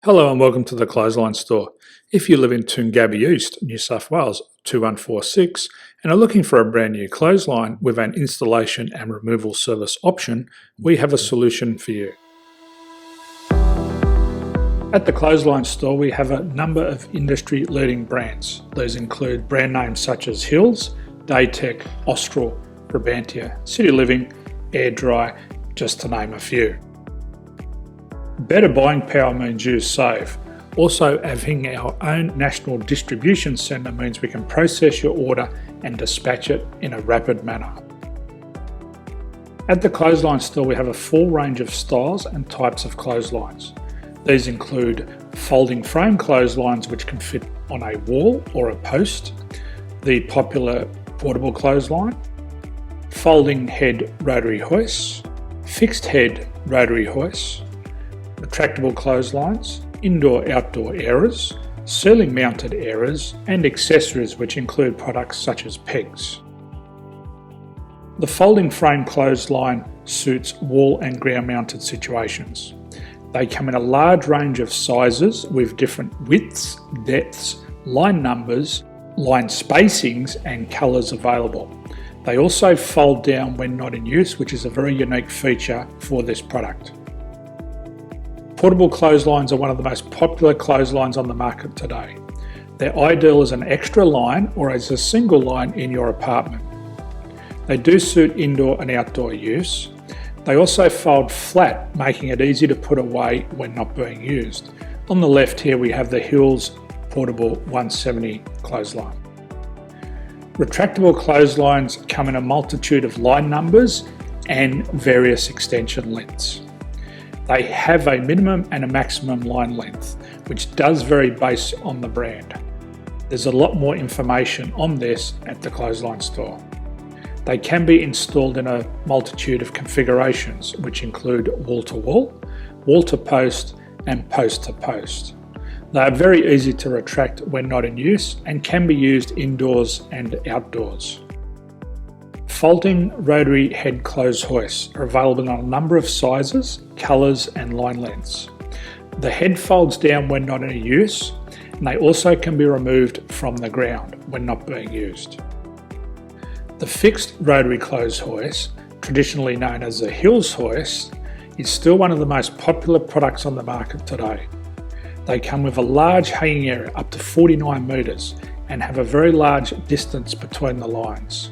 Hello and welcome to the Clothesline Store. If you live in Toongabbie East, New South Wales 2146 and are looking for a brand new clothesline with an installation and removal service option, we have a solution for you. At the Clothesline Store we have a number of industry leading brands. These include brand names such as Hills, Daytech, Austral, Brabantia, City Living, Air Dry, just to name a few. Better buying power means you save. Also, having our own national distribution centre means we can process your order and dispatch it in a rapid manner. At the Clothesline Store we have a full range of styles and types of clotheslines. These include folding frame clotheslines which can fit on a wall or a post, the popular portable clothesline, folding head rotary hoists, fixed head rotary hoists, retractable clotheslines, indoor-outdoor airers, ceiling-mounted airers, and accessories which include products such as pegs. The folding frame clothesline suits wall and ground-mounted situations. They come in a large range of sizes with different widths, depths, line numbers, line spacings, and colours available. They also fold down when not in use, which is a very unique feature for this product. Portable clotheslines are one of the most popular clotheslines on the market today. They're ideal as an extra line or as a single line in your apartment. They do suit indoor and outdoor use. They also fold flat, making it easy to put away when not being used. On the left here we have the Hills Portable 170 clothesline. Retractable clotheslines come in a multitude of line numbers and various extension lengths. They have a minimum and a maximum line length, which does vary based on the brand. There's a lot more information on this at the Clothesline Store. They can be installed in a multitude of configurations, which include wall-to-wall, wall-to-post, and post-to-post. They are very easy to retract when not in use and can be used indoors and outdoors. Folding rotary head clothes hoists are available in a number of sizes, colours and line lengths. The head folds down when not in use, and they also can be removed from the ground when not being used. The fixed rotary clothes hoist, traditionally known as the Hills hoist, is still one of the most popular products on the market today. They come with a large hanging area up to 49 metres and have a very large distance between the lines.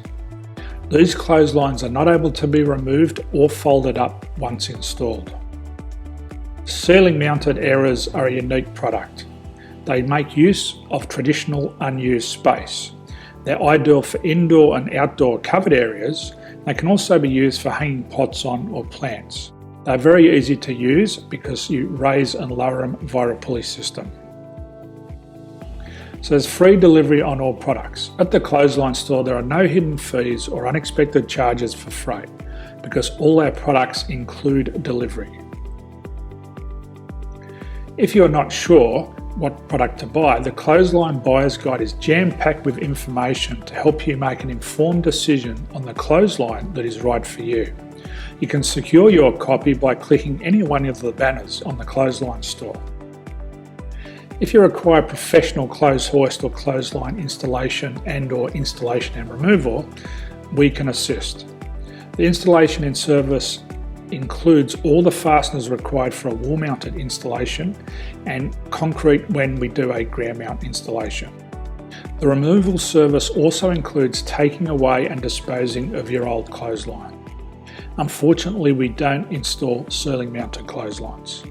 These clotheslines are not able to be removed or folded up once installed. Ceiling mounted airers are a unique product. They make use of traditional unused space. They're ideal for indoor and outdoor covered areas. They can also be used for hanging pots on or plants. They're very easy to use because you raise and lower them via a pulley system. So there's free delivery on all products. At the Clothesline Store there are no hidden fees or unexpected charges for freight because all our products include delivery. If you're not sure what product to buy, the Clothesline Buyer's Guide is jam-packed with information to help you make an informed decision on the clothesline that is right for you. You can secure your copy by clicking any one of the banners on the Clothesline Store. If you require professional clothes hoist or clothesline installation and/or installation and removal, we can assist. The installation and service includes all the fasteners required for a wall-mounted installation and concrete when we do a ground mount installation. The removal service also includes taking away and disposing of your old clothesline. Unfortunately, we don't install ceiling-mounted clotheslines.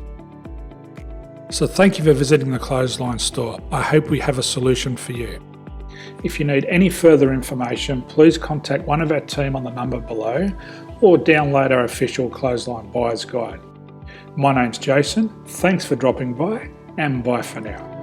So thank you for visiting the Clothesline Store. I hope we have a solution for you. If you need any further information, please contact one of our team on the number below or download our official Clothesline Buyer's Guide. My name's Jason, thanks for dropping by and bye for now.